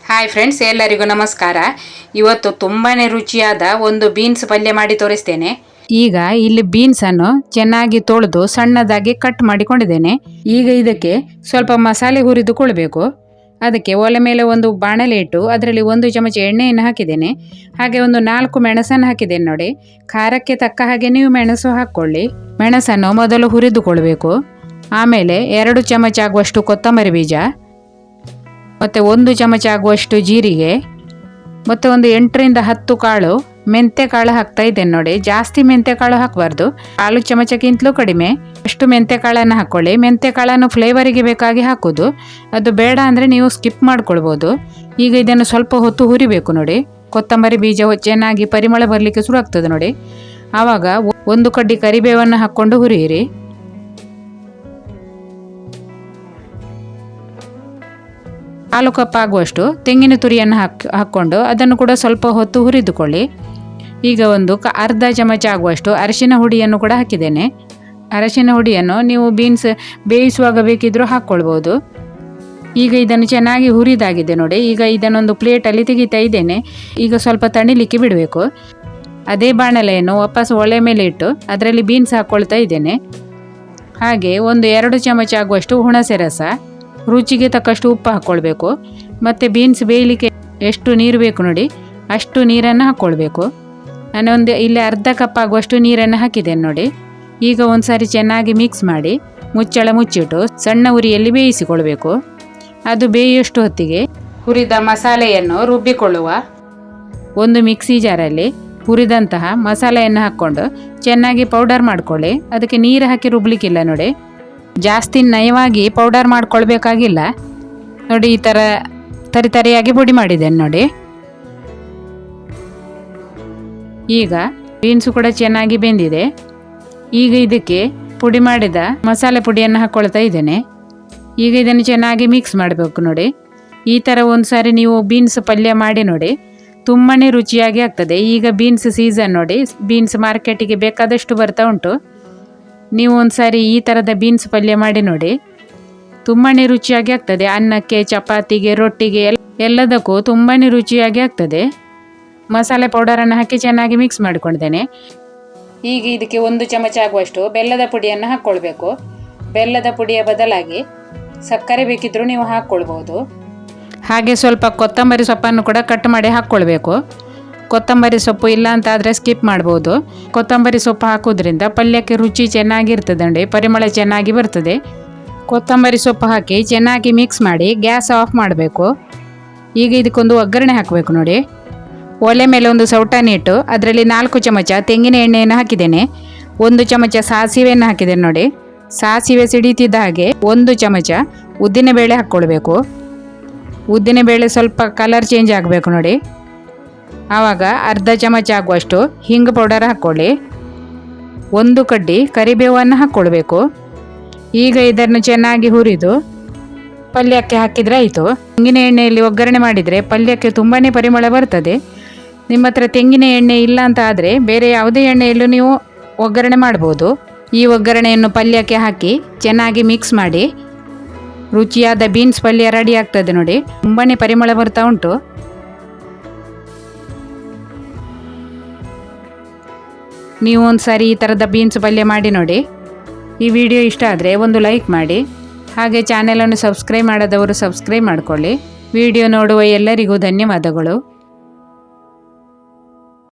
Hi friends, ಎಲ್ಲರಿಗೂ ನಮಸ್ಕಾರ. ಇವತ್ತು ತುಂಬಾ ರುಚಿಯಾದ ಒಂದು ಬೀನ್ಸ್ ಪಲ್ಯ ಮಾಡಿ ತೋರಿಸ್ತೇನೆ. ಈಗ ಇಲ್ಲಿ ಬೀನ್ಸನ್ನು ಚೆನ್ನಾಗಿ ತೊಳೆದು ಸಣ್ಣದಾಗಿ ಕಟ್ ಮಾಡಿಕೊಂಡಿದ್ದೇನೆ. ಈಗ ಇದಕ್ಕೆ ಸ್ವಲ್ಪ ಮಸಾಲೆ ಹುರಿದುಕೊಳ್ಬೇಕು. ಅದಕ್ಕೆ ಒಲೆ ಮೇಲೆ ಒಂದು ಬಾಣಲೆ ಇಟ್ಟು ಅದರಲ್ಲಿ 1 ಚಮಚ ಎಣ್ಣೆಯನ್ನು ಹಾಕಿದ್ದೇನೆ. ಹಾಗೆ ಒಂದು 4 ಮೆಣಸನ್ನು ಹಾಕಿದ್ದೇನೆ ನೋಡಿ. ಖಾರಕ್ಕೆ ತಕ್ಕ ಹಾಗೆ ನೀವು ಮೆಣಸು ಹಾಕ್ಕೊಳ್ಳಿ. ಮೆಣಸನ್ನು ಮೊದಲು ಹುರಿದುಕೊಳ್ಬೇಕು. ಆಮೇಲೆ 2 ಚಮಚ ಆಗುವಷ್ಟು ಕೊತ್ತಂಬರಿ ಬೀಜ, ಮತ್ತು 1 ಚಮಚ ಆಗುವಷ್ಟು ಜೀರಿಗೆ, ಮತ್ತು ಒಂದು 8 ರಿಂದ 10 ಕಾಳು ಮೆಂತ್ಯ ಕಾಳು ಹಾಕ್ತಾ ಇದ್ದೇನೆ ನೋಡಿ. ಜಾಸ್ತಿ ಮೆಂತ್ಯ ಕಾಳು ಹಾಕಬಾರ್ದು, 4 ಚಮಚಕ್ಕಿಂತಲೂ ಕಡಿಮೆ ಅಷ್ಟು ಮೆಂತ್ಯ ಕಾಳನ್ನು ಹಾಕ್ಕೊಳ್ಳಿ. ಮೆಂತ್ಯ ಕಾಳನ್ನು ಫ್ಲೇವರಿಗೆ ಬೇಕಾಗಿ ಹಾಕೋದು, ಅದು ಬೇಡ ಅಂದರೆ ನೀವು ಸ್ಕಿಪ್ ಮಾಡ್ಕೊಳ್ಬೋದು. ಈಗ ಇದನ್ನು ಸ್ವಲ್ಪ ಹೊತ್ತು ಹುರಿಬೇಕು ನೋಡಿ. ಕೊತ್ತಂಬರಿ ಬೀಜ ಚೆನ್ನಾಗಿ ಪರಿಮಳ ಬರಲಿಕ್ಕೆ ಶುರು ಆಗ್ತದೆ ನೋಡಿ. ಆವಾಗ 1 ಕಡ್ಡಿ ಕರಿಬೇವನ್ನು ಹಾಕ್ಕೊಂಡು ಹುರಿಯಿರಿ. ಕಾಲು ಕಪ್ ಆಗುವಷ್ಟು ತೆಂಗಿನ ತುರಿಯನ್ನು ಹಾಕ್ಕೊಂಡು ಅದನ್ನು ಕೂಡ ಸ್ವಲ್ಪ ಹೊತ್ತು ಹುರಿದುಕೊಳ್ಳಿ. ಈಗ ಒಂದು ಅರ್ಧ ಚಮಚ ಆಗುವಷ್ಟು ಅರಿಶಿನ ಹುಡಿಯನ್ನು ಕೂಡ ಹಾಕಿದ್ದೇನೆ. ಅರಿಶಿನ ಹುಡಿಯನ್ನು ನೀವು ಬೀನ್ಸ್ ಬೇಯಿಸುವಾಗ ಬೇಕಿದ್ರೂ ಹಾಕ್ಕೊಳ್ಬೋದು. ಈಗ ಇದನ್ನು ಚೆನ್ನಾಗಿ ಹುರಿದಾಗಿದೆ ನೋಡಿ. ಈಗ ಇದನ್ನೊಂದು ಪ್ಲೇಟಲ್ಲಿ ತೆಗಿತಾ ಇದ್ದೇನೆ. ಈಗ ಸ್ವಲ್ಪ ತಣಿಲಿಕ್ಕೆ ಬಿಡಬೇಕು. ಅದೇ ಬಾಣಲೆಯನ್ನು ವಾಪಸ್ ಒಲೆ ಮೇಲೆ ಇಟ್ಟು ಅದರಲ್ಲಿ ಬೀನ್ಸ್ ಹಾಕ್ಕೊಳ್ತಾ ಇದ್ದೇನೆ. ಹಾಗೆ ಒಂದು 2 ಚಮಚ ಆಗುವಷ್ಟು ಹುಣಸೆ ರಸ, ರುಚಿಗೆ ತಕ್ಕಷ್ಟು ಉಪ್ಪು ಹಾಕ್ಕೊಳ್ಬೇಕು. ಮತ್ತು ಬೀನ್ಸ್ ಬೇಯಲಿಕ್ಕೆ ಎಷ್ಟು ನೀರು ಬೇಕು ನೋಡಿ ಅಷ್ಟು ನೀರನ್ನು ಹಾಕ್ಕೊಳ್ಬೇಕು. ನಾನು ಇಲ್ಲಿ ಅರ್ಧ ಕಪ್ ಆಗುವಷ್ಟು ನೀರನ್ನು ಹಾಕಿದ್ದೇನೆ ನೋಡಿ. ಈಗ ಒಂದು ಸಾರಿ ಚೆನ್ನಾಗಿ ಮಿಕ್ಸ್ ಮಾಡಿ ಮುಚ್ಚಳ ಮುಚ್ಚಿಟ್ಟು ಸಣ್ಣ ಉರಿಯಲ್ಲಿ ಬೇಯಿಸಿಕೊಳ್ಬೇಕು. ಅದು ಬೇಯುವಷ್ಟು ಹೊತ್ತಿಗೆ ಹುರಿದ ಮಸಾಲೆಯನ್ನು ರುಬ್ಬಿಕೊಳ್ಳುವ. ಒಂದು ಮಿಕ್ಸಿ ಜಾರಲ್ಲಿ ಹುರಿದಂತಹ ಮಸಾಲೆಯನ್ನು ಹಾಕ್ಕೊಂಡು ಚೆನ್ನಾಗಿ ಪೌಡರ್ ಮಾಡ್ಕೊಳ್ಳಿ. ಅದಕ್ಕೆ ನೀರು ಹಾಕಿ ರುಬ್ಲಿಕ್ಕಿಲ್ಲ ನೋಡಿ. ಜಾಸ್ತಿ ನಯವಾಗಿ ಪೌಡರ್ ಮಾಡ್ಕೊಳ್ಬೇಕಾಗಿಲ್ಲ ನೋಡಿ. ಈ ಥರ ತರಿಯಾಗಿ ಪುಡಿ ಮಾಡಿದ್ದೇನೆ ನೋಡಿ. ಈಗ ಬೀನ್ಸು ಕೂಡ ಚೆನ್ನಾಗಿ ಬೆಂದಿದೆ. ಈಗ ಇದಕ್ಕೆ ಪುಡಿ ಮಾಡಿದ ಮಸಾಲೆ ಪುಡಿಯನ್ನು ಹಾಕ್ಕೊಳ್ತಾ ಇದ್ದೇನೆ. ಈಗ ಇದನ್ನು ಚೆನ್ನಾಗಿ ಮಿಕ್ಸ್ ಮಾಡಬೇಕು ನೋಡಿ. ಈ ಥರ ಒಂದು ಸಾರಿ ನೀವು ಬೀನ್ಸ್ ಪಲ್ಯ ಮಾಡಿ ನೋಡಿ, ತುಂಬಾ ರುಚಿಯಾಗಿ ಆಗ್ತದೆ. ಈಗ ಬೀನ್ಸ್ ಸೀಸನ್ ನೋಡಿ, ಬೀನ್ಸ್ ಮಾರ್ಕೆಟಿಗೆ ಬೇಕಾದಷ್ಟು ಬರ್ತಾ ಉಂಟು. ನೀವು ಒಂದು ಸಾರಿ ಈ ಥರದ ಬೀನ್ಸ್ ಪಲ್ಯ ಮಾಡಿ ನೋಡಿ, ತುಂಬಾ ರುಚಿಯಾಗಿ ಆಗ್ತದೆ. ಅನ್ನಕ್ಕೆ, ಚಪಾತಿಗೆ, ರೊಟ್ಟಿಗೆ ಎಲ್ಲದಕ್ಕೂ ತುಂಬಾ ರುಚಿಯಾಗಿ ಆಗ್ತದೆ. ಮಸಾಲೆ ಪೌಡರನ್ನು ಹಾಕಿ ಚೆನ್ನಾಗಿ ಮಿಕ್ಸ್ ಮಾಡಿಕೊಂಡಿದ್ದೇನೆ. ಈಗ ಇದಕ್ಕೆ 1 ಚಮಚ ಆಗುವಷ್ಟು ಬೆಲ್ಲದ ಪುಡಿಯನ್ನು ಹಾಕ್ಕೊಳ್ಬೇಕು. ಬೆಲ್ಲದ ಪುಡಿಯ ಬದಲಾಗಿ ಸಕ್ಕರೆ ಬೇಕಿದ್ರೂ ನೀವು ಹಾಕ್ಕೊಳ್ಬೋದು. ಹಾಗೆ ಸ್ವಲ್ಪ ಕೊತ್ತಂಬರಿ ಸೊಪ್ಪನ್ನು ಕೂಡ ಕಟ್ ಮಾಡಿ ಹಾಕ್ಕೊಳ್ಬೇಕು. ಕೊತ್ತಂಬರಿ ಸೊಪ್ಪು ಇಲ್ಲ ಅಂತ ಆದರೆ ಸ್ಕಿಪ್ ಮಾಡ್ಬೋದು. ಕೊತ್ತಂಬರಿ ಸೊಪ್ಪು ಹಾಕೋದ್ರಿಂದ ಪಲ್ಯಕ್ಕೆ ರುಚಿ ಚೆನ್ನಾಗಿರ್ತದೆ ನೋಡಿ, ಪರಿಮಳ ಚೆನ್ನಾಗಿ ಬರ್ತದೆ. ಕೊತ್ತಂಬರಿ ಸೊಪ್ಪು ಹಾಕಿ ಚೆನ್ನಾಗಿ ಮಿಕ್ಸ್ ಮಾಡಿ ಗ್ಯಾಸ್ ಆಫ್ ಮಾಡಬೇಕು. ಈಗ ಇದಕ್ಕೊಂದು ಒಗ್ಗರಣೆ ಹಾಕಬೇಕು ನೋಡಿ. ಒಲೆ ಮೇಲೆ ಒಂದು ಸೌಟನ್ನು ಇಟ್ಟು ಅದರಲ್ಲಿ 4 ಚಮಚ ತೆಂಗಿನ ಎಣ್ಣೆಯನ್ನು ಹಾಕಿದ್ದೇನೆ. 1 ಚಮಚ ಸಾಸಿವೆಯನ್ನು ಹಾಕಿದ್ದೇನೆ ನೋಡಿ. ಸಾಸಿವೆ ಸಿಡಿತಿದ್ದ ಹಾಗೆ 1 ಚಮಚ ಉದ್ದಿನಬೇಳೆ ಹಾಕ್ಕೊಳ್ಬೇಕು. ಉದ್ದಿನಬೇಳೆ ಸ್ವಲ್ಪ ಕಲರ್ ಚೇಂಜ್ ಆಗಬೇಕು ನೋಡಿ. ಆವಾಗ ಅರ್ಧ ಚಮಚ ಆಗುವಷ್ಟು ಹಿಂಗು ಪೌಡರ್ ಹಾಕ್ಕೊಳ್ಳಿ. 1 ಕಡ್ಡಿ ಕರಿಬೇವನ್ನು ಹಾಕ್ಕೊಳ್ಬೇಕು. ಈಗ ಇದನ್ನು ಚೆನ್ನಾಗಿ ಹುರಿದು ಪಲ್ಯಕ್ಕೆ ಹಾಕಿದರೆ ಆಯಿತು. ತೆಂಗಿನ ಎಣ್ಣೆಯಲ್ಲಿ ಒಗ್ಗರಣೆ ಮಾಡಿದರೆ ಪಲ್ಯಕ್ಕೆ ತುಂಬಾ ಪರಿಮಳ ಬರ್ತದೆ. ನಿಮ್ಮ ಹತ್ರ ತೆಂಗಿನ ಎಣ್ಣೆ ಇಲ್ಲ ಅಂತ ಆದರೆ ಬೇರೆ ಯಾವುದೇ ಎಣ್ಣೆಯಲ್ಲೂ ನೀವು ಒಗ್ಗರಣೆ ಮಾಡ್ಬೋದು. ಈ ಒಗ್ಗರಣೆಯನ್ನು ಪಲ್ಯಕ್ಕೆ ಹಾಕಿ ಚೆನ್ನಾಗಿ ಮಿಕ್ಸ್ ಮಾಡಿ ರುಚಿಯಾದ ಬೀನ್ಸ್ ಪಲ್ಯ ರೆಡಿ ಆಗ್ತದೆ ನೋಡಿ. ತುಂಬಾ ಪರಿಮಳ ಬರ್ತಾ ಉಂಟು. ನೀವು ಒಂದು ಸಾರಿ ಈ ಥರದ ಬೀನ್ಸ್ ಪಲ್ಯ ಮಾಡಿ ನೋಡಿ. ಈ ವಿಡಿಯೋ ಇಷ್ಟ ಆದರೆ ಒಂದು ಲೈಕ್ ಮಾಡಿ. ಹಾಗೆ ಚಾನೆಲನ್ನು ಸಬ್ಸ್ಕ್ರೈಬ್ ಮಾಡದವರು ಸಬ್ಸ್ಕ್ರೈಬ್ ಮಾಡಿಕೊಳ್ಳಿ. ವಿಡಿಯೋ ನೋಡುವ ಎಲ್ಲರಿಗೂ ಧನ್ಯವಾದಗಳು.